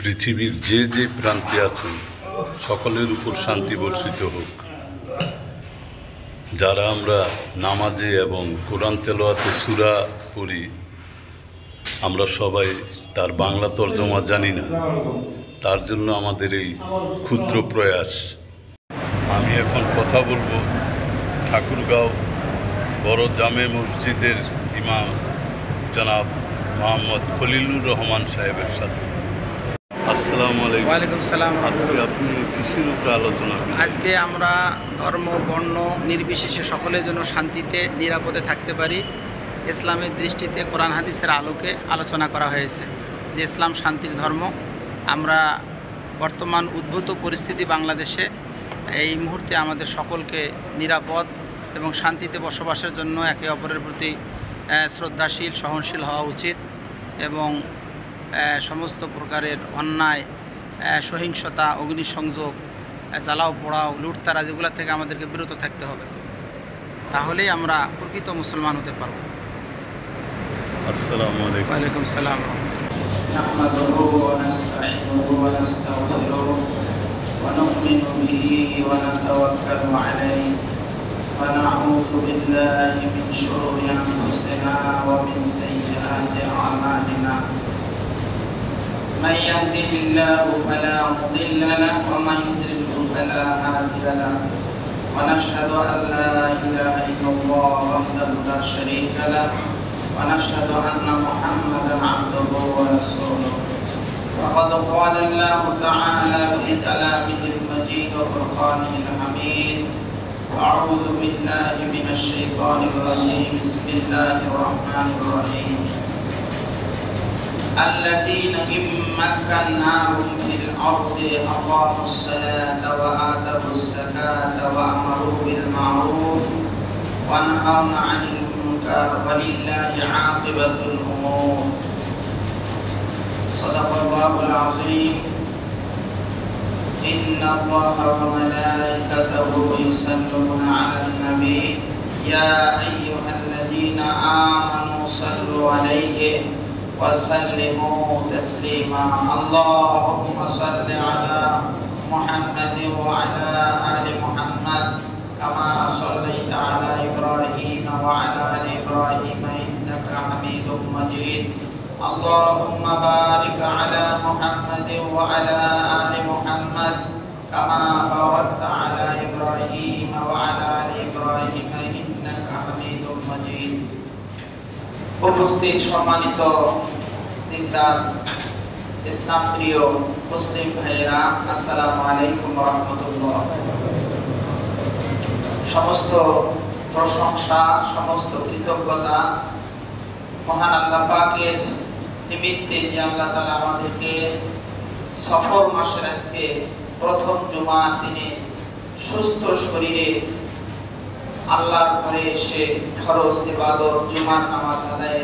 পৃথিবীর যে যে প্রান্তে আছেন সকলের উপর শান্তি বর্ষিত হোক। যারা আমরা নামাজে এবং কোরআন তেলাওয়াতে সূরা পড়ি, আমরা সবাই তার বাংলা তর্জমা জানি না, তার জন্য আমাদের এই ক্ষুদ্র প্রয়াস। আমি এখন কথা বলবো ঠাকুরগাঁও বড় জামে মসজিদের ইমাম জনাব মোহাম্মদ খলিলুর রহমান সাহেবের সাথে। আসসালামু আলাইকুম। ওয়ালাইকুম সালাম। আজকে আপনি কৃষির উপরে আলোচনা করবেন। আজকে আমরা ধর্ম বর্ণ নির্বিশেষে সকলের জন্য শান্তিতে নিরাপদে থাকতে পারি ইসলামের দৃষ্টিতে কোরআন হাদিসের আলোকে আলোচনা করা হয়েছে যে ইসলাম শান্তির ধর্ম। আমরা বর্তমান উদ্ভূত পরিস্থিতি বাংলাদেশে এই মুহূর্তে আমাদের সকলকে নিরাপদ এবং শান্তিতে বসবাসের জন্য একে অপরের প্রতি শ্রদ্ধাশীল সহনশীল হওয়া উচিত এবং সমস্ত প্রকারের অন্যায়, সহিংসতা, অগ্নিসংযোগ, জ্বালাও পোড়াও, লুটতারা যেগুলো থেকে আমাদেরকে বিরত থাকতে হবে, তাহলেই আমরা প্রকৃত মুসলমান হতে পারব। আসসালামু আলাইকুম। ওয়ালাইকুম সালাম। نحمده ونستعينه ونستغفره ونؤمن به ونتوكل عليه ونعوذ بالله من شرور أنفسنا ومن سيئات أعمالنا. من يهده الله فلا مضل له ومن يضلل فلا هادي له ونشهد أن لا إله إلا الله وحده لا شريك له ونشهد أن محمدا عبده ورسوله. وقد قال الله تعالى في كلامه المجيد وفرقانه الحميد: أعوذ بالله من الشيطان الرجيم. بسم الله الرحمن الرحيم. الذين إن مكناهم في الأرض أقاموا الصلاة وآتوا الزكاة وأمروا بالمعروف وينهون عن المنكر ولله عاقبة الأمور. صدق الله العظيم. إن الله وملائكته يصلون على النبي يا أيها الذين آمنوا صلوا عليه وسلموا تسليما. اللهم صل على محمد وعلى آل محمد كما صليت على إبراهيم وعلى آل إبراهيم إنك حميد مجيد. اللهم بارك على محمد وعلى آل محمد كما باركت على إبراهيم وعلى آل إبراهيم إنك حميد مجيد. উপস্থিত সম্মানিত দিনদার ইসলাম প্রিয় মুসলিম ভাইয়েরা, আসসালামু আলাইকুম ওয়া রাহমাতুল্লাহ। সমস্ত প্রশংসা, সমস্ত কৃতজ্ঞতা মহান আল্লাহ পাকের নিমিত্তে যে আল্লাহ তাআলা আমাদেরকে সফর মাসের আজকে প্রথম জুমার দিনে সুস্থ শরীরে আল্লাহর ঘরে এসে ফরজ ইবাদত জুমার নামাজ আদায়ে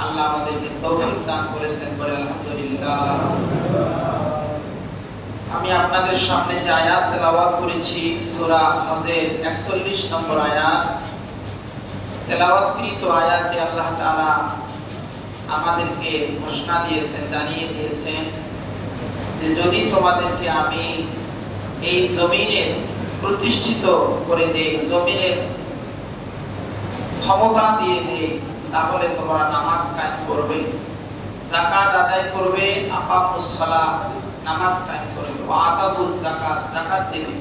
আল্লাহ আমাদেরকে তৌফিক দান করেছেন বলে আলহামদুলিল্লাহ। আমি আপনাদের সামনে যে আয়াত তেলাওয়াত করেছি সূরা হজের 41 নম্বর আয়াত, তেলাওয়াতকৃত আয়াতে আল্লাহ তাআলা আমাদেরকে ঘোষণা দিয়েছেন, জানিয়ে দিয়েছেন যে যদি তোমাদেরকে আমি এই জমিনে প্রতিষ্ঠিত করে দেই, জমিনের ক্ষমতা দিয়ে দেই, তাহলে তোমরা নামাজ কায়েম করবে, যাকাত আদায় করবে, আকামুস সালাহ নামাজ কায়েম করবে, ওয়া আতাবুজ যাকাত যাকাত দেবে,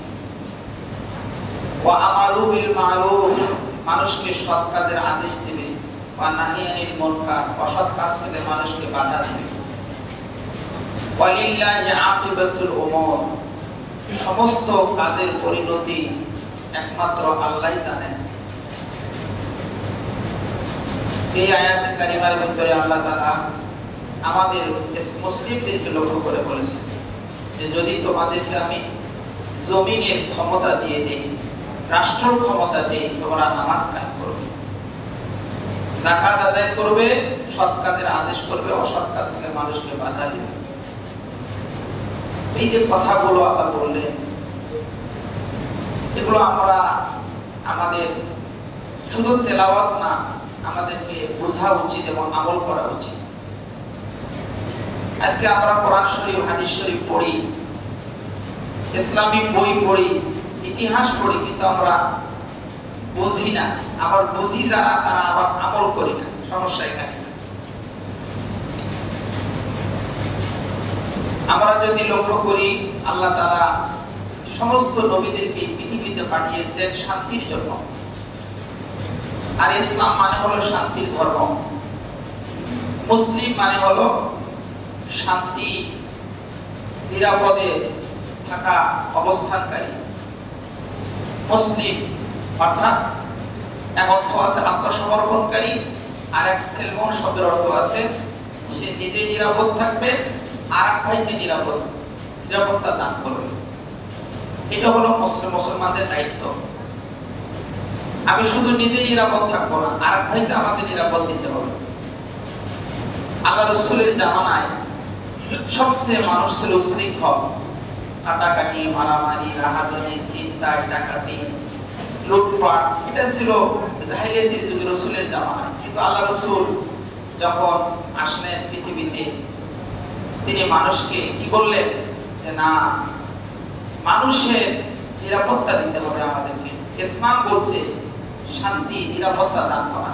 ওয়া আমারু বিল মারুফ মানুষকে সৎ কাজের আদেশ দেবে, ওয়া নাহি আনিল মুনকার অসৎ কাজ থেকে মানুষকে বাধা দেবে, ওয়ালিল্লাহি আকিবাতুল উমুর সমস্ত কাজের পরিণতি একমাত্র আল্লাহই জানেন। এই আয়াতে কারিমার ভিতরে আল্লাহ তাআলা আমাদের মুসলিমদেরকে লক্ষ্য করে বলেছেন যে যদি তোমাদেরকে আমি জমিনের ক্ষমতা দিয়ে দেই, রাষ্ট্রের ক্ষমতা দেই, তোমরা নামাজ কায়েম করবে, যাকাত আদায় করবে, সৎ কাজের আদেশ করবে, অসৎ কাজ থেকে মানুষকে বাধা দিবে। এই যে কথাগুলো আল্লাহ বললেন, এগুলো আমরা আমাদের শুধু তেলাওয়াত না, আমাদেরকে বোঝা উচিত এবং আমল করা উচিত। আজকে আমরা কোরআন শরীফ হাদিস শরীফ পড়ি, ইসলামিক বই পড়ি, ইতিহাস পড়ি, কিন্তু আমরা বুঝি না। আবার বুঝি যারা, তারা আবার আমল করি না। সমস্যা এখানে। আমরা যদি লক্ষ্য করি, আল্লাহ তাআলা সমস্ত নবীদেরকে পৃথিবীতে পাঠিয়েছেন শান্তির জন্য। আর ইসলাম মানে হলো শান্তির ধর্ম। মুসলিম মানে হলো শান্তি, নিরাপদে থাকা অবস্থানকারী। মুসলিম অর্থাৎ এক অর্থ আছে আত্মসমর্পণকারী, আর এক সেলমন শব্দের অর্থ আছে সে নিজে নিরাপদ থাকবে আর এক ভাইকে নিরাপত্তা দান করবে। এটা হলো মুসলমানদের দায়িত্ব। আমি শুধু নিজে নিরাপদ থাকবো না, আর এক ভাইকে আমাকে নিরাপদ দিতে হবে। আল্লাহ রাসূলের জামানায় সবচেয়ে মানুষ ছিল উশৃঙ্খল, কাটাকাটি, মারামারি, রাহাজানি, ছিনতাই, ডাকাতি, লুটপাট। এটা ছিল জাহেলিয়াতের যুগে রাসূলের জামানায়। কিন্তু আল্লাহ রাসূল যখন আসলেন পৃথিবীতে, তিনি মানুষকে কি বললেন যে না, মানুষের নিরাপত্তা দিতে হবে আমাদেরকে। ইসলাম বলছে শান্তি, নিরাপত্তা দান করা।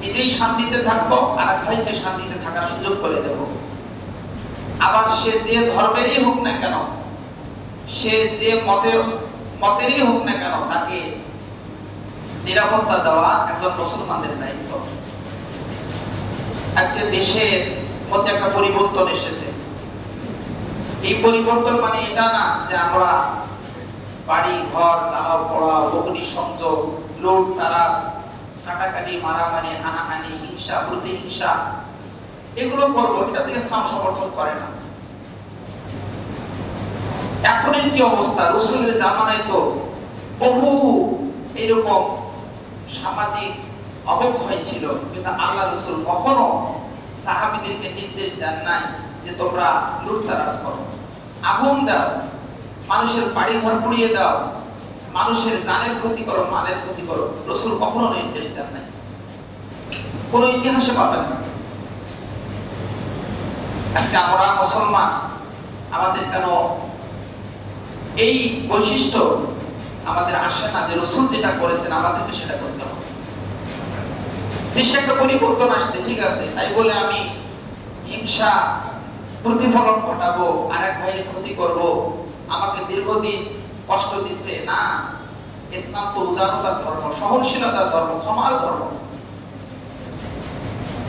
নিজেই শান্তিতে থাকবো, আর এক ভাইকে শান্তিতে থাকার সুযোগ করে দেব। আবার সে যে ধর্মেরই হোক না কেন, সে যে মতেরই হোক না কেন, তাকে নিরাপত্তা দেওয়া একজন মুসলমানদের দায়িত্ব। আজকে দেশের মধ্যে একটা পরিবর্তন এসেছে। এই পরিবর্তন মানে এটা না যে আমরা বাড়ি ঘর চালাও পড়া, অগ্নিসংযোগ, লুট তারাস, কাটাকাটি, মারামারি, হানাহানি, হিংসা, প্রতিহিংসা এগুলো করবো। এটা তো ইসলাম সমর্থন করে না। এখনের কি অবস্থা? রাসূলের জামানায় তো বহু এরকম সামাজিক অবক্ষয় ছিল, কিন্তু আল্লাহ রাসূল কখনো সাহাবীদেরকে নির্দেশ দেন নাই যে তোমরা লুটতারাজ করো, আগুন দাও, মানুষের বাড়ি ঘর পুড়িয়ে দাও, মানুষের জানের ক্ষতি করো, মালের ক্ষতি করো। রাসূল কখনো নির্দেশ দেন নাই, কোন ইতিহাসে পাবেন না। আজকে আমরা মুসলমান, আমাদের কেন এই বৈশিষ্ট্য আমাদের আসে না যে রাসূল যেটা করেছেন আমাদেরকে সেটা করতে হবে। দেশে একটা পরিবর্তন আসছে, ঠিক আছে, তাই বলে আমি হিংসা প্রতিফলন ঘটাবো, আর এক ভাইয়ের ক্ষতি করব, আমাকে দীর্ঘদিন কষ্ট দিচ্ছে না। ইসলাম তো উদারতার ধর্ম, সহনশীলতার ধর্ম, ক্ষমার ধর্ম।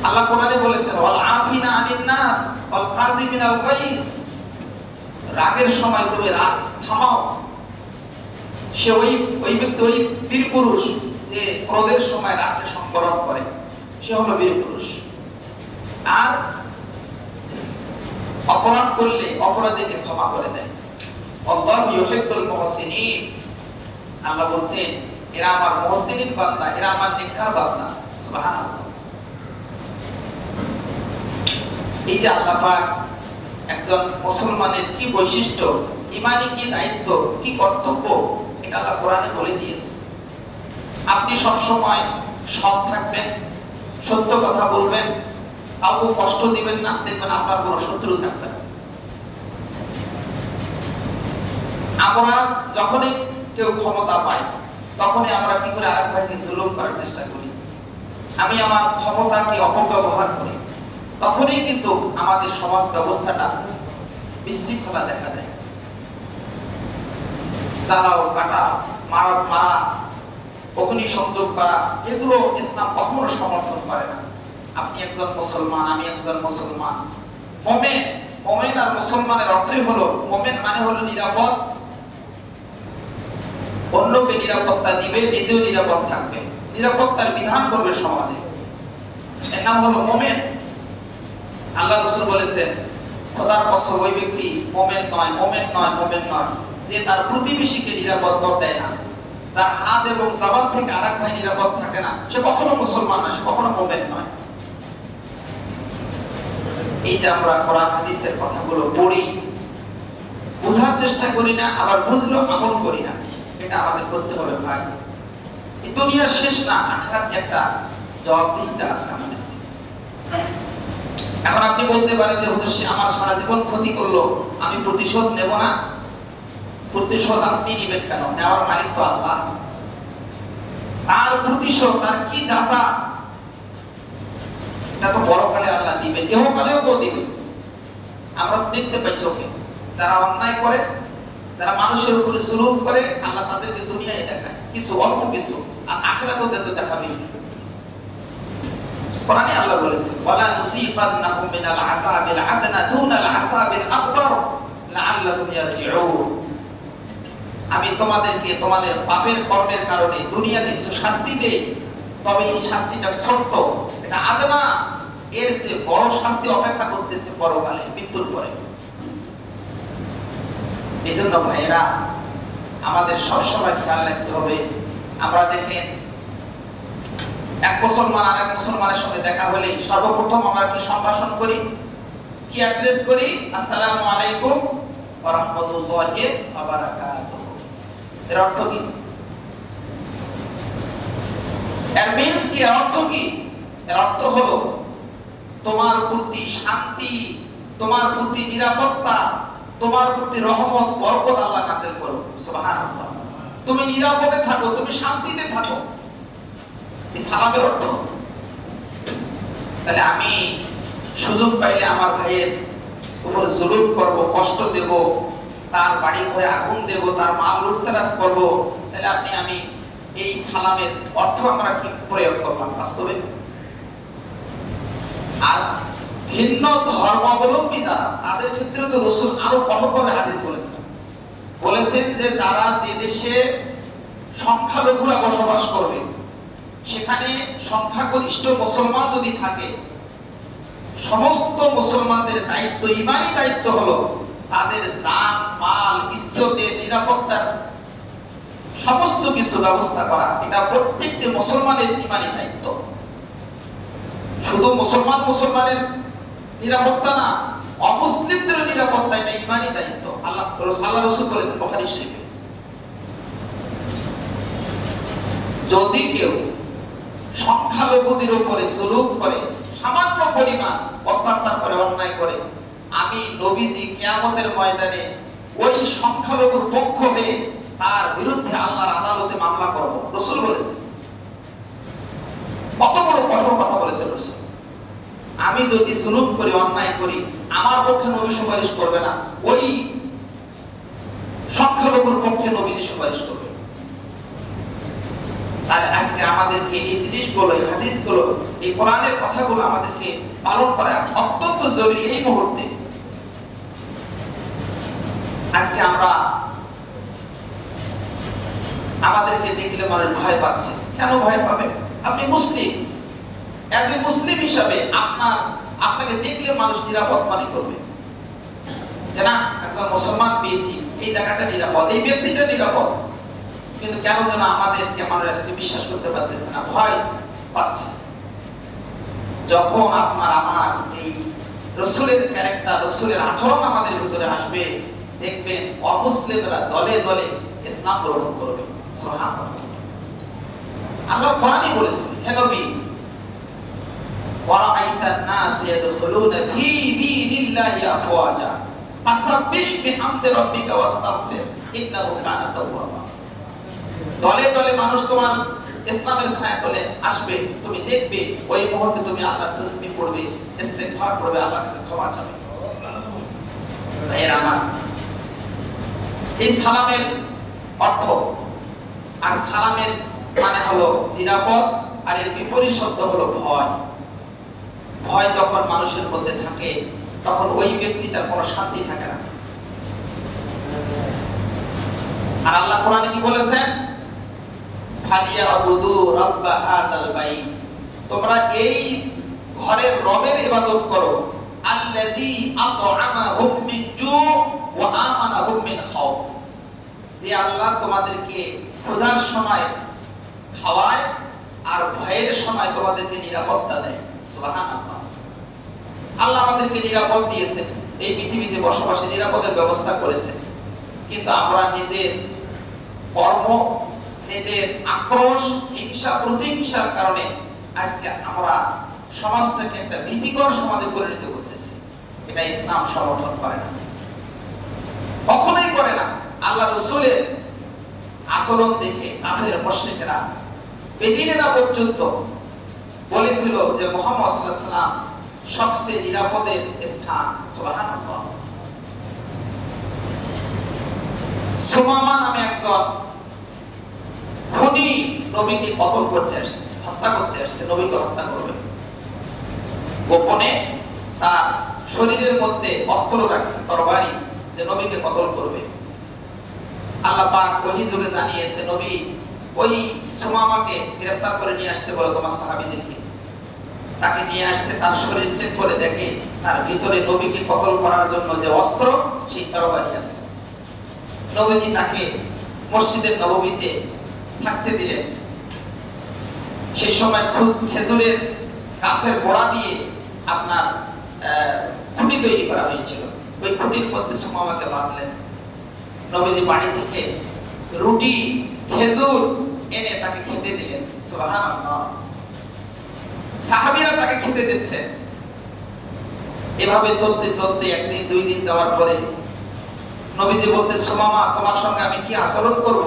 আল্লাহ কোরআনে বলেছেন ওয়াল আফিনা আনিন নাস ওয়াল কাযিমিনাল গায়স। রাগের সময় তুমি রাগ থামাও। সে ওই ব্যক্তি, ওই বীর পুরুষ যে ক্রোধের সময় রাগকে সংবরণ করে, সে হলো বীর পুরুষ। আর অপরাধ করলে অপরাধীকে ক্ষমা করে দেয়। আল্লাহু ইউহিব্বুল মুহসিনিন। আল্লাহ বলেন এরা আমার মুহসিনিন বান্দা, এরা আমার নেককার বান্দা। সুবহানাল্লাহ। এই যে আল্লাহ পাক একজন মুসলমানের কি বৈশিষ্ট্য, ঈমানি কি দায়িত্ব, কি কর্তব্য, এটা আল্লাহ কোরআনে বলে দিয়েছে। আপনি সব সময় সৎ থাকবেন, সত্য কথা বলবেন, কাউকে কষ্ট দিবেন না, দেখবেন আপনার কোনো শত্রু থাকবে না। আমরা যখনই কেউ ক্ষমতা পাই, তখনই আমরা কি করে আরেক ভাইকে জুলুম করার চেষ্টা করি, আমি আমার ক্ষমতাকে অপব্যবহার করি। তখনই কিন্তু আমাদের সমাজ ব্যবস্থাটা বিশৃঙ্খলা দেখা দেয়। জ্বালাও কাটা, মারা, অগ্নিসংযোগ করা, এগুলো ইসলাম কখনো সমর্থন করে না। আপনি একজন মুসলমান, আমি একজন মুসলমান। মুমিন আর মুসলমানের অর্থই হলো, মুমিন মানে হলো নিরাপদ, অন্যকে নিরাপত্তা দিবে, নিজেও নিরাপদ থাকবে, নিরাপত্তার বিধান করবে সমাজে, এর নাম হলো মুমিন। আল্লাহ রাসূল বলেছেন খোদার কসম, ওই ব্যক্তি মুমিন নয় যে তার প্রতিবেশীকে নিরাপদ দেয় না, যার হাত এবং জবান থেকে আরেক ভাই নিরাপদ থাকে না, সে কখনো মুসলমান না, সে কখনো মুমিন নয়। এই যে আমরা কোরআন হাদিসের কথাগুলো পড়ি, বোঝার চেষ্টা করি না, আবার বুঝলেও আমল করি না, এটা আমাদের করতে হবে ভাই। এই দুনিয়া শেষ না, আখিরাতে একটা জবাবদিহিতা আছে আমাদের। এখন আপনি বলতে পারেন যে হুজুর সে আমার সারা জীবন ক্ষতি করলো, আমি প্রতিশোধ নেব না। প্রতিশোধ আপনি নেবেন কেন? নেওয়ার মালিক তো আল্লাহ। তার প্রতিশোধ, তার কি যাচা, এটা তো পরকালে আল্লাহ দিবেন, ইহকালেও তো দিবেন। আমরা দেখতে পাই চোখে, যারা অন্যায় করে, যারা মানুষের উপরে জুলুম করে, আল্লাহ তাদেরকে দুনিয়ায় দেখায় কিছু, অল্প কিছু, আর আখিরাতেও দেখাবে। কোরআনে আল্লাহ বলেছেন, ওয়ালা নুসিফান্নাহুম মিনাল আযাবিল আদনা দুনাল আযাবিল আকবার লাআল্লাহুম ইয়ারজিউন। আমি তোমাদেরকে তোমাদের পাপের কর্মের কারণে দুনিয়াতে কিছু শাস্তি দেই, তবে এই শাস্তিটা ছোট্ট, এটা আদনা, এর চেয়ে বড় শাস্তি অপেক্ষা করতেছে পরকালে, মৃত্যুর পরে। এজন্য ভাইয়েরা, আমাদের সবসময় খেয়াল রাখতে হবে। আমরা দেখেন, এক মুসলমান আর এক মুসলমানের সাথে দেখা হলে সর্বপ্রথম আমরা কি সম্ভাষণ করি, কি অ্যাড্রেস করি? আসসালামু আলাইকুম ওয়া রাহমাতুল্লাহি ওয়া বারাকাতুহু। এর অর্থ কি? এর মিন্স কি? এর অর্থ কি? এর অর্থ হলো তোমার প্রতি শান্তি, তোমার প্রতি নিরাপত্তা, তোমার প্রতি রহমত, বরকত আল্লাহ নাযিল করুন। সুবহানাল্লাহ। তুমি নিরাপদে থাকো, তুমি শান্তিতে থাকো, এই সালামের অর্থ। তাহলে আমি সুযোগ পাইলে আমার ভাইয়ের উপর জুলুম করব, কষ্ট দেব, তার বাড়ি ঘরে আগুন দেব, তার মাল লুটতরাজ করব, তাহলে আমি এই সালামের অর্থ আমরা কি প্রয়োগ করলাম বাস্তবে? আর ভিন্ন ধর্মাবলম্বী যারা, তাদের ক্ষেত্রে তো রাসূল আরো কঠোরভাবে হাদিস বলেছেন যে যারা যে দেশে সংখ্যালঘুরা বসবাস করবে, সেখানে সংখ্যাগরিষ্ঠ মুসলমান যদি থাকে, সমস্ত মুসলমানদের দায়িত্ব, ঈমানি দায়িত্ব হলো তাদের জান, মাল, ইজ্জতের, নিরাপত্তার সমস্ত কিছু ব্যবস্থা করা। এটা প্রত্যেকটি মুসলমানের ঈমানি দায়িত্ব। শুধু মুসলমানের নিরাপত্তা না, অমুসলিমদের নিরাপত্তা এটা ঈমানি দায়িত্ব। আল্লাহ রাসূল বলেছেন বুখারী শরীফে, যদি কেউ সংখ্যালঘুদের উপরে জুলুম করে, সামান্য পরিমাণ অত্যাচার করে, অন্যায় করে, আমি নবীজি কিয়ামতের ময়দানে ওই সংখ্যালঘুর পক্ষ হয়ে তার বিরুদ্ধে আল্লাহর আদালতে মামলা করব। রাসূল বলেছেন, কত বড় কঠোর কথা বলেছেন রাসূল। আমি যদি জুলুম করি, অন্যায় করি, আমার পক্ষে নবী সুপারিশ করবে না, ওই সংখ্যালঘুর পক্ষে নবীজি সুপারিশ করবে। তাহলে আজকে আমাদেরকে এই জিনিসগুলো, এই হাদিসগুলো, এই কোরআনের কথাগুলো আমাদেরকে পালন করা অত্যন্ত জরুরি এই মুহূর্তে। আজকে আমাদেরকে দেখলে মানুষ ভয় পাচ্ছে। কেন ভয় পাবে? আপনি মুসলিম, অ্যাজ এ মুসলিম হিসাবে আপনাকে দেখলে মানুষ নিরাপদ মনে করবে যে না, একজন মুসলমান পেয়েছি, এই জায়গাটা নিরাপদ, এই ব্যক্তিটা নিরাপদ। কিন্তু কেন যেন আমাদেরকে মানুষ আজকে বিশ্বাস করতে পারতেছে না, ভয় পাচ্ছে। যখন আমার এই রাসূলের ক্যারেক্টার, রাসূলের আচরণ আমাদের ভিতরে আসবে, দেখবেন অমুসলিমরা দলে দলে ইসলাম গ্রহণ করবে। সুবহানাল্লাহ। আল্লাহ কোরআনে বলেছেন, হে নবী, ওয়ারাআইতান নাস ইয়াদখুলুনা ফী দীনিল্লাহি আফওয়াজা ফাসাব্বিহ বিহামদি রাব্বিকা ওয়াস্তাগফির ইন্নাহু কানা তাওয়াবা। দলে দলে মানুষ তোমার ইসলামের ছায়াতলে আসবে, তুমি দেখবে ওই মুহূর্তে তুমি আল্লাহর তাসবিহ পড়বে, ইস্তিগফার করবে, আল্লাহর কাছে ক্ষমা চাইবে। ভাইয়েরা আমার, এই সালামের অর্থ, আর সালামের মানে হলো নিরাপদ, আর এর বিপরীত শব্দ হলো ভয়। ভয় যখন মানুষের মধ্যে থাকে, তখন ওই ব্যক্তিটার কোনো শান্তি থাকে না। আর আল্লাহ কোরআনে কি বলেছেন? ফালিয়াবুদু রাব্ব হাযাল বাইত, তোমরা এই ঘরের রবের ইবাদত করো, আল্লাযী আত'আমাহুম মিন জু' ওয়া আমানাহুম মিন খাউফ, যে আল্লাহ তোমাদেরকে ক্ষুধার সময় খাওয়ায় আর ভয়ের সময় তোমাদেরকে নিরাপত্তা দেয়। সুবহানাল্লাহ। আল্লাহ আমাদেরকে নিরাপদ দিয়েছেন, এই পৃথিবীতে বসবাসের নিরাপদের ব্যবস্থা করেছেন, কিন্তু আমরা নিজের কর্ম, নিজের আক্রোশ, হিংসা, প্রতিহিংসার কারণে আজকে আমরা সমাজটাকে একটা ভীতিকর সমাজে পরিণত করতেছে। এটা ইসলাম সমর্থন করে না, কখনোই করে না। আল্লাহ রাসূলের আচরণ দেখে কাফের মুশরিকরা বেদিনেরা পর্যন্ত বলেছিল যে মুহাম্মদ সাল্লাল্লাহু আলাইহি ওয়াসাল্লাম সবচেয়ে নিরাপদের স্থান। সুবহানাল্লাহ। সুমামা নামে একজন খুনি নবীকে কতল করতে আসছে, হত্যা করতে আসছে, নবীকে হত্যা করবে। গোপনে তার শরীরের মধ্যে অস্ত্র রাখছে, তরবারি, যে নবীকে কতল করবে। আল্লাহ পাক ওহী যোগে জানিয়েছে, নবী ওই সুমামাকে গ্রেফতার করে নিয়ে আসতে বলো তোমার সাহাবীদেরকে। তাকে নিয়ে আসছে, তার শরীর চেক করে দেখে তার ভিতরে নবীকে কতল করার জন্য যে অস্ত্র, সেই তরবারি আছে। নবীজি তাকে মসজিদের নববীতে থাকতে দিলেন। সেই সময় খেজুরের গাছের গোড়া দিয়ে আপনার খুঁটি তৈরি করা হয়েছিল। ওই খুঁটির মধ্যে সুমামাকে বাঁধলেন। নবীজি বাড়ি থেকে রুটি, খেজুর এনে তাকে খেতে দিলেন। সুবহানাল্লাহ। সাহাবীরা তাকে খেতে দিচ্ছে। এভাবে চলতে চলতে একদিন দুই দিন যাওয়ার পরে নবীজি বলতে, সুমামা তোমার সঙ্গে আমি কি আচরণ করব,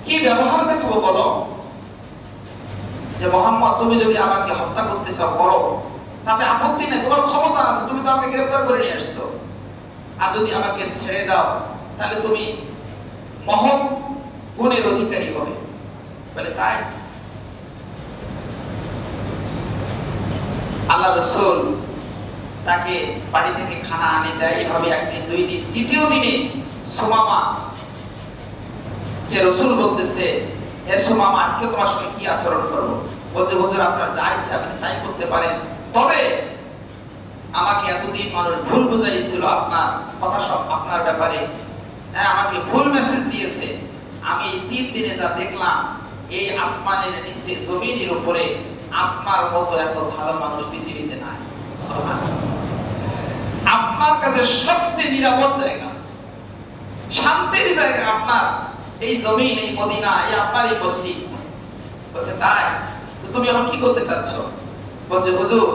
কি ব্যবহার দেখাবো বলো? যে মুহাম্মদ তুমি যদি আমাকে হত্যা করতে চাও করো, তাতে আপত্তি নেই, তোমার ক্ষমতা আছে, তুমি তো আমাকে গ্রেফতার করে নিয়ে আসছো। আর যদি আমাকে ছেড়ে দাও তাহলে তুমি মহৎ গুণের অধিকারী হবে। বলে তাই? আল্লাহ রাসূল তাকে বাড়ি থেকে খানা আনে দেয়। এভাবে একদিন দুই দিন, তৃতীয় দিনে সুমামা কে রাসূল বলতেছে, হে সুমামা আজকে তোমার সঙ্গে কি আচরণ করব? বলছে, হুজুর আপনার যা ইচ্ছা আপনি তাই করতে পারেন, তবে আমাকে এতদিন মানুষ ভুল বুঝাইছিল আপনার কথা, সব আপনার ব্যাপারে, হ্যাঁ আমাকে ভুল মেসেজ দিয়েছে। আমি 3 দিনে যা দেখলাম, এই আসমানের নিচে জমিনের উপরে আপনার মতো এত ভালো মানুষ পৃথিবীতে নাই। আপনার কাছে সবচেয়ে নিরাপদ জায়গা, শান্তির জায়গা আপনার এই জমিন, এই মদিনা, এই আপনার এই মসজিদ। বলছে তাই? তুমি এখন কি করতে চাচ্ছ? বলছে, হুজুর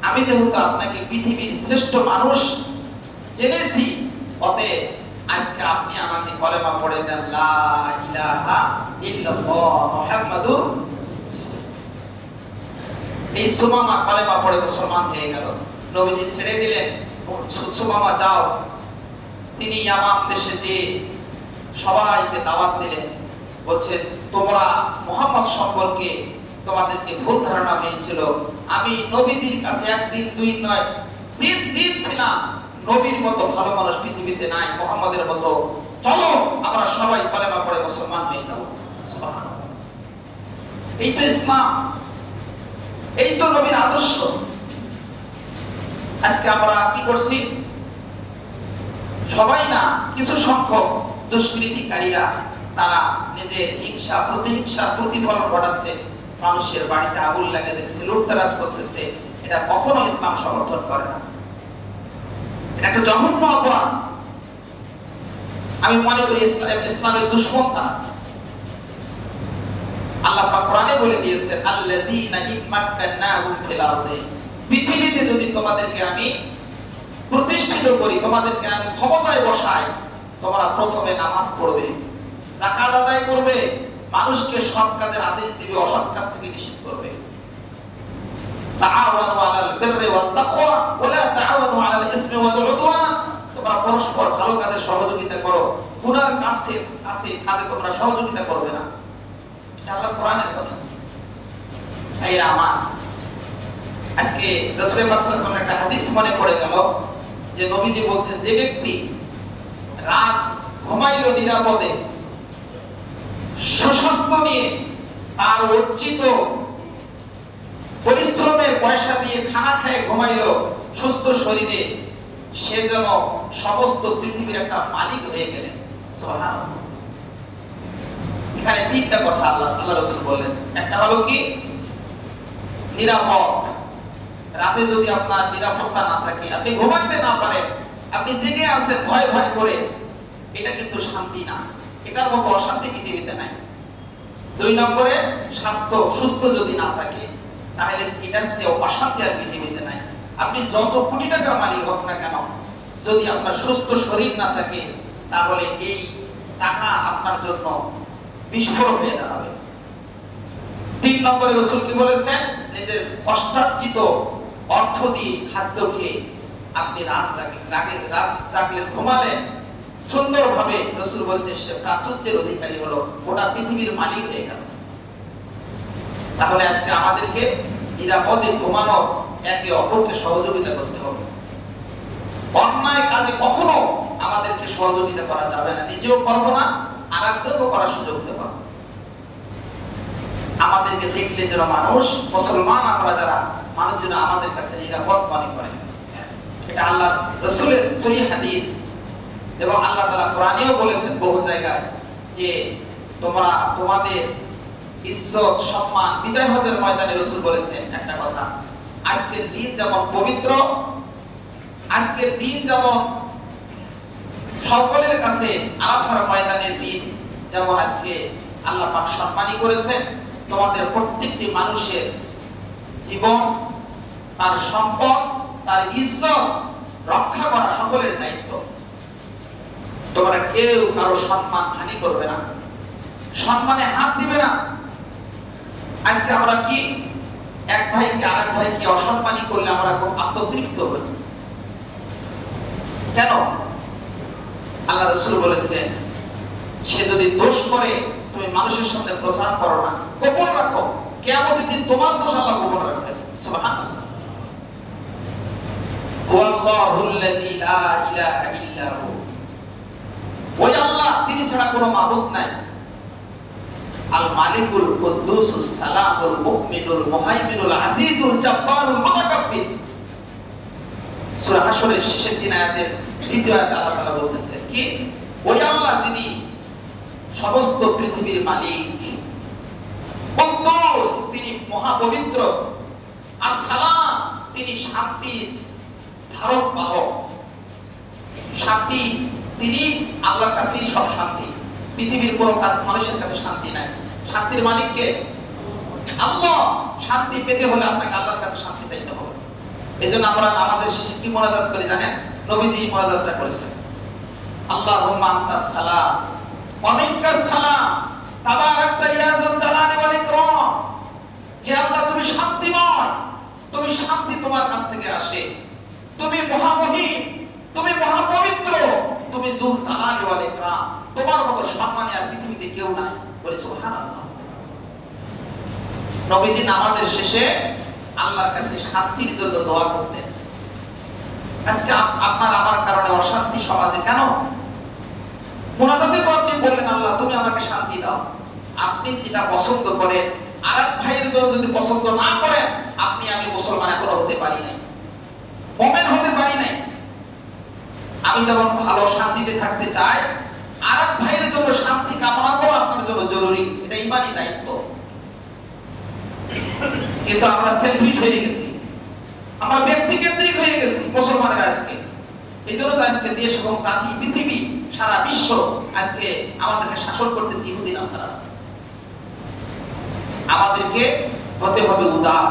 আমি যেহেতু আপনাকে পৃথিবীর শ্রেষ্ঠ মানুষ জেনেছি, অতএব আজকে আপনি আমাকে কলেমা পড়ে দেন, লা ইলাহা ইল্লাল্লাহ মুহাম্মাদুর রাসূলুল্লাহ। এই সুমামা কলেমা পড়ে মুসলমান হয়ে গেল। নবীজি ছেড়ে দিলেন, সুমামা যাও। তিনি ইয়ামাম দেশে যে সবাইকে দাওয়াত দিলেন। বলছে, তোমরা মুহাম্মদ সম্পর্কে তোমাদেরকে ভুল ধারণা হয়েছিল। আমি নবীজির কাছে একদিন দুই নয় 3 দিন ছিলাম। নবীর মতো ভালো মানুষ পৃথিবীতে নাই, মুহাম্মাদের মতো। চলো আমরা সবাই কলেমা পড়ে মুসলমান হয়ে যাব। সুবহানাল্লাহ। এই তো ইসলাম, এই তো নবীর আদর্শ। আজকে আমরা কি করছি? সবাই না, কিছু সংখ্যক দুষ্কৃতিকারীরা তারা নিজের হিংসা, প্রতিহিংসা, প্রতিফলন ঘটাচ্ছে। মানুষের বাড়িতে আগুন লাগিয়ে দিচ্ছে, লুটতরাজ করতেছে। এটা কখনো ইসলাম সমর্থন করে না। এটা একটা জঘন্য অপরাধ। আমি মনে করি ইসলামের দুশমনতা। আল্লাহ পাক কোরআনে বলে দিয়েছেন, আল্লাযীনা ইম্মাক্কান্নাহুম ফিল আরদি। পৃথিবীতে যদি তোমাদেরকে আমি প্রতিষ্ঠিত করি, তোমাদেরকে আমি ক্ষমতায় বসাই, তোমরা প্রথমে নামাজ পড়বে, যাকাত আদায় করবে, মানুষকে সৎ কাজের আদেশ দিবে, অসৎ কাজ থেকে নিষেধ করবে। তাআওয়ানু আলাল বিররি ওয়াত তাকওয়া ওয়া লা তাআওয়ানু আলাল ইসমি ওয়াল উদওয়ান। তোমরা পরস্পর ভালো কাজে সহযোগিতা করো, গুনার কাজে তোমরা সহযোগিতা করবে না। এটা আল্লাহর কোরআনের কথা। এই আমার আজকে রাসূল পাক সাল্লাল্লাহু আলাইহি ওয়াসাল্লামের একটা হাদিস মনে পড়ে গেল, যে নবীজি বলছেন, যে ব্যক্তি রাত ঘুমাইলো নিরাপদে, সুস্বাস্থ্য নিয়ে, তার অর্জিত পরিশ্রমের পয়সা দিয়ে খানা খেয়ে ঘুমাইলো সুস্থ শরীরে, সে যেন সমস্ত পৃথিবীর একটা মালিক হয়ে গেলেন। সুবহানাল্লাহ। এখানে 3টা কথা আল্লাহ রাসূল বলেন। একটা হলো কি? নিরাপদ। রাতে যদি আপনার নিরাপত্তা না থাকে, আপনি ঘুমাইতে না পারেন, আপনি জেগে আছেন ভয় ভয় করে, এটা কিন্তু শান্তি না। এটার মতো অশান্তি পৃথিবীতে নাই। 2 নম্বরে, স্বাস্থ্য, সুস্থ যদি না থাকে, তাহলে এটার চেয়ে অশান্তি আর পৃথিবীতে নাই। আপনি যত কোটি টাকার মালিক হোক না কেন, যদি আপনার সুস্থ শরীর না থাকে, তাহলে এই টাকা আপনার জন্য বিস্ফোরক হয়ে দাঁড়াবে। 3 নম্বরে রাসূল কি বলেছেন? নিজের কষ্টার্জিত অর্থ দিয়ে খাদ্য খেয়ে আপনি রাত জাগলেন, ঘুমালেন সুন্দরভাবে, রাসূল বলেছেন সে প্রাচুর্যের অধিকারী হলো, গোটা পৃথিবীর মালিক হয়ে গেল। তাহলে আজকে আমাদেরকে নিরাপদে ঘুমানোর একে অপরকে সহযোগিতা করতে হবে। অন্যায় কাজে কখনো আমাদেরকে সহযোগিতা করা যাবে না, নিজেও করবো না, আর একজনকে করার সুযোগ দেব। আমাদেরকে দেখলে যেন মানুষ, মুসলমান আমরা যারা, মানুষ যেন আমাদের কাছে নিরাপদ মনে করে। এটা আল্লাহ রাসূলের সহিহ হাদিস, এবং আল্লাহ তাআলা কোরআনেও বলেছেন বহু জায়গায় যে তোমরা তোমাদের ইজ্জত সম্মান, বিদায় হজের ময়দানে রাসূল বলেছেন একটা কথা, আজকের দিন যেমন পবিত্র, আজকের দিন যেমন সকলের কাছে আরাফার ময়দানের দিন যেমন আজকে আল্লাহ পাক সম্মানী করেছেন, তোমাদের প্রত্যেকটি মানুষের জীবন, তার সম্পদ, তার ইজ্জত রক্ষা করা সকলের দায়িত্ব। তোমরা কেউ কারো সম্মান হানি করবে না, সম্মানে হাত দিবে না। আজকে আমরা কি এক ভাইকে আরেক ভাইকে অসম্মানী করলে আমরা খুব আত্মতৃপ্ত হই। কেন? আল্লাহ রাসূল বলেছেন সে যদি দোষ করে তুমি মানুষের সামনে প্রচার করো না, গোপন রাখো, কিয়ামতের দিন তোমার দোষ আল্লাহ গোপন রাখবে। সুবহানাল্লাহ। হুয়াল্লাহুল্লাযী লা ইলাহা ইল্লা হু, ওই আল্লাহ, তিনি ছাড়া কোনো মাবুদ নাই। আল মালিকুল কুদ্দুসুস সালামুল মুমিনুল মুহাইমিনুল আজিজুল জাব্বারুল মুতাকাব্বির। সূরা হাশরের শেষের 3 আয়াতের 2য় আয়াতে আল্লাহ তাআলা বলতেছেন কি, ওই আল্লাহ যিনি সমস্ত পৃথিবীর মালিক, কুদ্দুস তিনি মহাপবিত্র, আসসালাম তিনি শান্তির ধারক বাহক। শান্তি তিনি, আল্লাহর কাছেই সব শান্তি, পৃথিবীর কোনো কাজ মানুষের কাছে শান্তি নাই। শান্তির মালিক কে? আল্লাহ। শান্তি পেতে হলে আপনাকে আল্লাহর কাছে শান্তি চাইতে হবে। এজন্য আমরা আমাদের শেষে কি মোনাজাত করি জানেন? নবীজি মোনাজাতটা করেছেন, আল্লাহুম্মা আনতাস সালাম ওয়া মিনকাস সালাম তাবারাকতা ইয়া যাল জালালি ওয়াল ইকরাম। হে আল্লাহ, তুমি শান্তিময়, তুমি শান্তি তোমার কাছ থেকে আসে, তুমি মহামহিম, তুমি মহাপবিত্র, তুমি যুল জালালি ওয়াল ইকরাম, তোমার মতো সম্মানী আর পৃথিবীতে কেউ নাই। বলি সুবহানাল্লাহ। নবীজি নামাজের শেষে আল্লাহর কাছে শান্তির জন্য দোয়া করতেন। আজকে আপনার আমার কারণে অশান্তি সমাজে কেন? মুনাজাতের পর আপনি বললেন আল্লাহ তুমি আমাকে শান্তি দাও। আপনি যেটা পছন্দ করেন আরেক ভাইয়ের জন্য যদি পছন্দ না করেন, আপনি আমি মুসলমান এখনো হতে পারি নাই, মুমিন হতে পারি নাই। আমি যেমন ভালো শান্তিতে থাকতে চাই, আরেক ভাইয়ের জন্য শান্তি কামনা করা আপনার জন্য জরুরি, এটা ঈমানি দায়িত্ব। কিন্তু আমরা সেলফিশ হয়ে গেছি, আমরা ব্যক্তিকেন্দ্রিক হয়ে গেছি মুসলমানেরা আজকে। এই জন্য তো আজকে দেশ এবং জাতি, পৃথিবী, সারা বিশ্ব আজকে আমাদেরকে শাসন করতেছে ইহুদি নাসারা। আমাদেরকে হতে হবে উদার।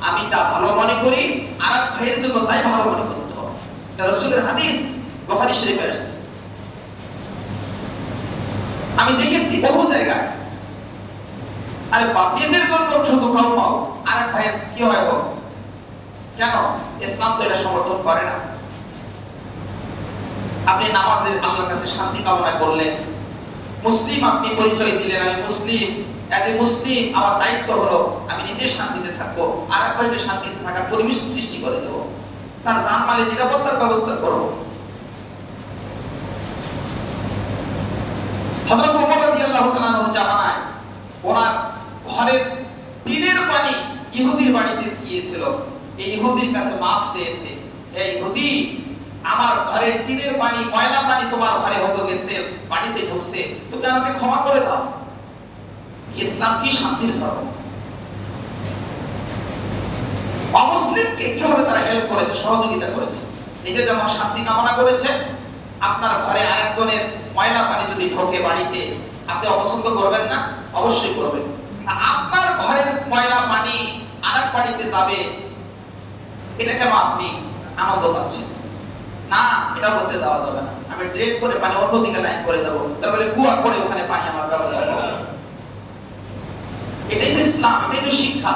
আমি যা ভালো মনে করি আরেক ভাইয়ের জন্য তাই ভালো মনে করতে হবে। এটা রাসূলের হাদিস, বুখারী শরীফে আছে। আমি দেখেছি বহু জায়গায়, আরে নিজের জন্য শুধু খাও, আরেক ভাইয়ের কি হয় গো? কেন? ইসলাম তো এটা সমর্থন করে না। আপনি নামাজে আল্লাহর কাছে শান্তি কামনা করলেন, মুসলিম আপনি পরিচয় দিলেন, আমি মুসলিম, এজ এ মুসলিম আমার দায়িত্ব হলো আমি নিজে শান্তিতে থাকবো, আরেক ভাইকে শান্তিতে থাকার পরিবেশ সৃষ্টি করে দেব, তার জানমালের নিরাপত্তার ব্যবস্থা করব। হযরত ওমর রাদিয়াল্লাহু তাআলা আনহু জামানায় ওনার ঘরের টিনের পানি ইহুদির বাড়িতে গিয়েছিল। এই ইহুদির কাছে মাপ চেয়েছে, এই ইহুদি আমার ঘরের টিনের পানি, ময়লা পানি তোমার ঘরে হতে গেছে, বাড়িতে ঢুকছে, তুমি আমাকে ক্ষমা করে দাও। ইসলাম কি শান্তির ধর্ম? অমুসলিমকে কিভাবে তারা হেল্প করেছে, সহযোগিতা করেছে। নিজে যেমন শান্তি কামনা করেছে, আপনার ঘরে আরেকজনের ময়লা পানি যদি ঢোকে বাড়িতে, আপনি অপছন্দ করবেন না? অবশ্যই করবেন। আপনার ঘরের ময়লা পানি আরেক পার্টিতে যাবে, এটা কেন আপনি আনন্দ পাচ্ছেন? না, এটা বলতে দেওয়া যাবে না। আমি ড্রেন করে পানি অন্যদিকে লাইন করে দেবো, তারপরে কুয়া করে ওখানে পানি আমার ব্যবস্থা করবো। এটাই তো ইসলাম, এটাই তো শিক্ষা।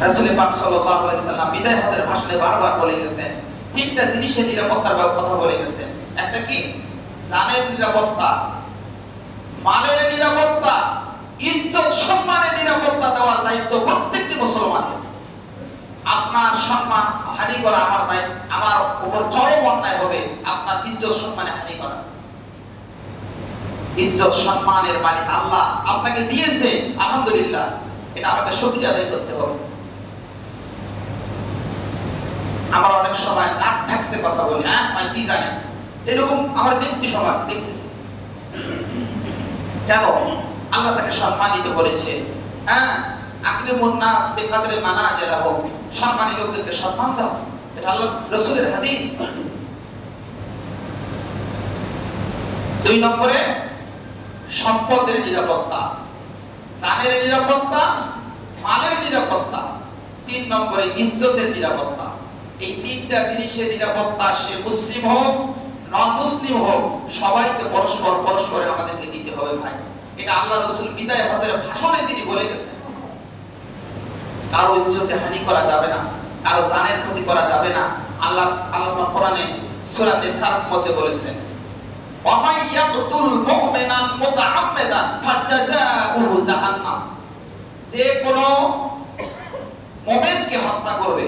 রাসূল পাক সাল্লাল্লাহু আলাইহি সাল্লাম বিদায় হজের ভাষণে বারবার বলে গেছেন, তিনটা জিনিসের নিরাপত্তার কথা বলে গেছেন। একটা কি? জানের নিরাপত্তা, মালের নিরাপত্তা, ইজ্জত সম্মানের নিরাপত্তা দেওয়ার দায়িত্ব প্রত্যেকটি মুসলমানের। আপনার সম্মান হানি করা আমার উপর চরম অন্যায় হবে, আপনার ইজ্জত সম্মানে হানি করা। ইজ্জত সম্মানের মালিক আল্লাহ, আপনাকে দিয়েছে, আলহামদুলিল্লাহ, এটা আমাকে শুকরিয়া আদায় করতে হবে। আমরা অনেক সময় নাক ঢাকছে কথা বলি, হ্যাঁ কি জানেন, এরকম আমরা দেখছি, সবার দেখতেছি। কেন? আল্লাহ তাকে সম্মানিত করেছে। হ্যাঁ, আকরিমুন নাস বিকাদরি মানাজিলাহু, সম্মানী লোকদেরকে সম্মান দাও, এটা আল্লাহ রাসূলের হাদিস। 2 নম্বরে সম্পদের নিরাপত্তা, জানের নিরাপত্তা, মালের নিরাপত্তা। 3 নম্বরে ইজ্জতের নিরাপত্তা। এই 3টা জিনিসের নিরাপত্তা সে মুসলিম হোক নন মুসলিম হোক, সবাইকে পরস্পরে আমাদেরকে দিতে হবে ভাই। এটা আল্লাহ রাসূল বিদায় হজের ভাষণে তিনি বলে গেছেন। কারো ইজ্জতে হানি করা যাবে না, কারো জানের ক্ষতি করা যাবে না। আল্লাহ কোরআনে সূরা নিসার মধ্যে বলেছেন, ওয়া মান ইয়াকতুল মুমিনান মুতাআম্মিদান ফাজাযাউহু জাহান্নাম, যে কোনো মুমিনকে হত্যা করবে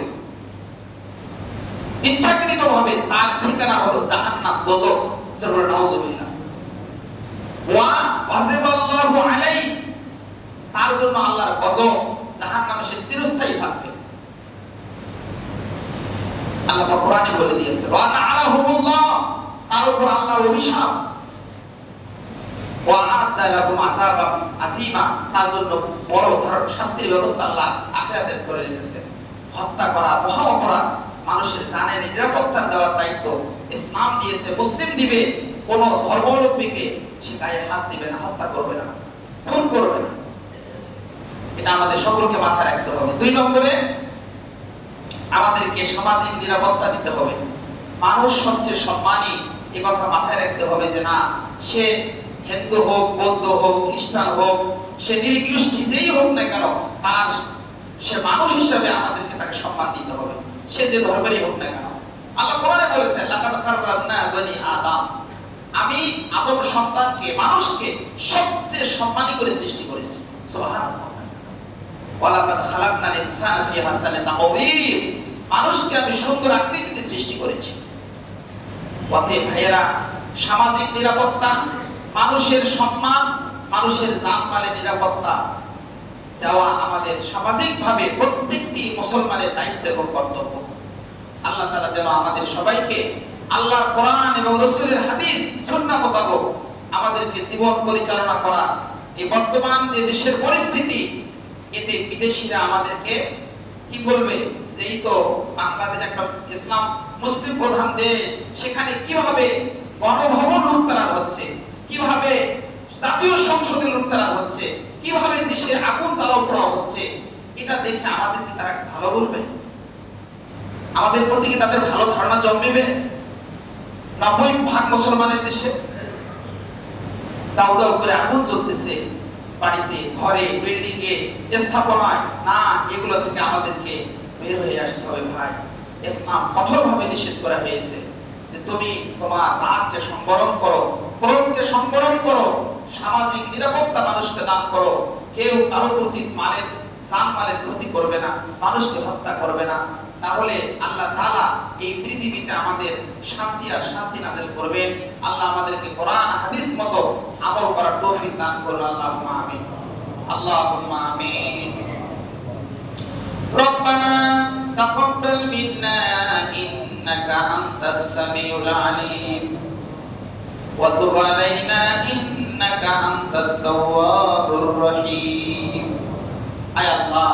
ইচ্ছাকৃতভাবে, তার ঠিকানা হলো জাহান্নাম, দোজখ। জোরে নাউজুবিল্লাহ। ওয়া গাযিবাল্লাহু আলাইহি, তার জন্য আল্লাহর গজব, জাহান্নামে সে চিরস্থায়ী থাকবে। আল্লাহ কোরআনে বলে দিয়েছে, ওয়া লা'আনাহুমুল্লাহ, তার উপর আল্লাহর অভিশাপ। ওয়া আ'আদ্দা লাহুম আযাবান আসীমা, তার জন্য বড় ধরনের শাস্তির ব্যবস্থা আল্লাহ আখিরাতে করে রেখেছেন। হত্যা করা মহা অপরাধ। মানুষের জানের নিরাপত্তা দেওয়ার দায়িত্ব ইসলাম দিয়েছে, মুসলিম দিবে। কোন ধর্মাবলম্বীকে সে গায়ে হাত দিবে না, হত্যা করবে না, খুন করবে না। এটা আমাদের সকলকে মাথায় রাখতে হবে। 2 নম্বরে আমাদেরকে সামাজিক নিরাপত্তা দিতে হবে। মানুষ সবচেয়ে সম্মানী, এই কথা মাথায় রাখতে হবে যে না, সে হিন্দু হোক, বৌদ্ধ হোক, খ্রিস্টান হোক, সে নির্দিষ্ট যেই হোক না কেন, তার সে মানুষ হিসেবে আমাদেরকে তাকে সম্মান দিতে হবে, সে যে ধর্মেরই হোক না কেন। আল্লাহ কোরআনে বলেছেন, লাকাদ কাররামনা বনি আদম, আমি আদম সন্তানকে, মানুষকে সবচেয়ে সম্মানী করে সৃষ্টি করেছি। সুবহানাল্লাহ। ওয়া লাকাদ খালাকনাল ইনসানা ফি আহসানি তাকওয়িম, মানুষকে আমি সুন্দর আকৃতিতে সৃষ্টি করেছি। অতএব ভাইয়েরা, সামাজিক নিরাপত্তা, মানুষের সম্মান, মানুষের জানমালের নিরাপত্তা দেওয়া আমাদের সামাজিকভাবে প্রত্যেকটি মুসলমানের দায়িত্ব এবং কর্তব্য। আল্লাহ তাআলা যেন আমাদের সবাইকে আল্লাহর কোরআন এবং রাসূলের হাদিস সুন্নাহ মোতাবেক আমাদেরকে জীবন পরিচালনা করা। এই বর্তমান যে দেশের পরিস্থিতি, এতে বিদেশিরা আমাদেরকে কি বলবে, যে এই তো বাংলাদেশ একটা ইসলাম মুসলিম প্রধান দেশ, সেখানে কিভাবে গণভবন লুটতরাজ হচ্ছে, কিভাবে জাতীয় সংসদে লুটতরাজ হচ্ছে, কিভাবে দেশে আগুন জ্বালাও পোড়াও হচ্ছে, এটা দেখে আমাদের কি তারা ভালো বলবে? আমাদের প্রতি কি তাদের ভালো ধারণা জন্মেবে? 90% মুসলমানের দেশে দাউ দাউ করে আগুন জ্বলতেছে, বাড়িতে, ঘরে, বিল্ডিং এ, স্থাপনায়। না, এগুলো থেকে আমাদেরকে বের হয়ে আসতে হবে ভাই। ইসলাম কঠোরভাবে নিষেধ করা হয়েছে যে তুমি তোমার রাগকে সংবরণ করো, ক্রোধকে সংবরণ করো, সামাজিক নিরাপত্তা মানুষকে দান করো। কেউ কারো প্রতি জানমালের ক্ষতি করবে না, মানুষকে হত্যা করবে না। তাহলে আল্লাহ তাআলা এই পৃথিবীতে আমাদের শান্তি আর শান্তি নাযিল করবেন। আল্লাহ আমাদেরকে কোরআন হাদিস মতো আমল করার তৌফিক দান করুন। আল্লাহুম্মা আমিন, আল্লাহুম্মা আমিন। রব্বানা তাকাব্বাল মিন্না ইন্নাকা আনতাস সামিউল আলিম ওয়া তুব আলাইনা ইন্নাকা আনতাত তাওয়াবুর রহিম। আয় আল্লাহ,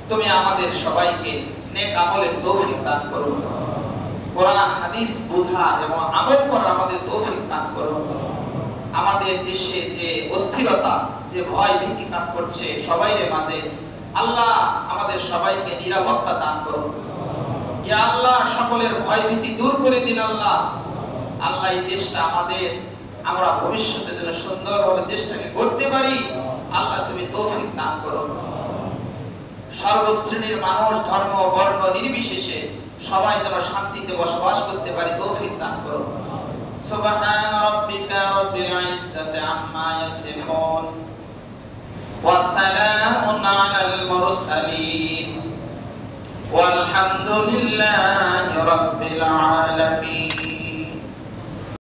তুমি আমাদের সবাইকে নেক আমলের তৌফিক দান করো, কোরআন হাদিস বোঝা এবং আমল করার আমাদের তৌফিক দান করো। আমাদের দেশে যে অস্থিরতা, যে ভয় ভীতি কাজ করছে সবাইয়ের মাঝে, আল্লাহ আমাদের সবাইকে নিরাপত্তা দান করুন। ইয়া আল্লাহ সকলের ভয় ভীতি দূর করে দিন আল্লাহ। আল্লাহ এই দেশটা আমাদের, আমরা ভবিষ্যতে যেন সুন্দরভাবে দেশটাকে গড়তে পারি, আল্লাহ তুমি তৌফিক দান করো। সর্বশ্রেণীর মানুষ, ধর্ম বর্ণ নির্বিশেষে সবাই যেন শান্তিতে বসবাস করতে পারি, তৌফিক দান করো। সুবহান রাব্বিকা রাব্বিল ইজ্জাতি আম্মা ইয়াসিফুন ওয়া সালামুন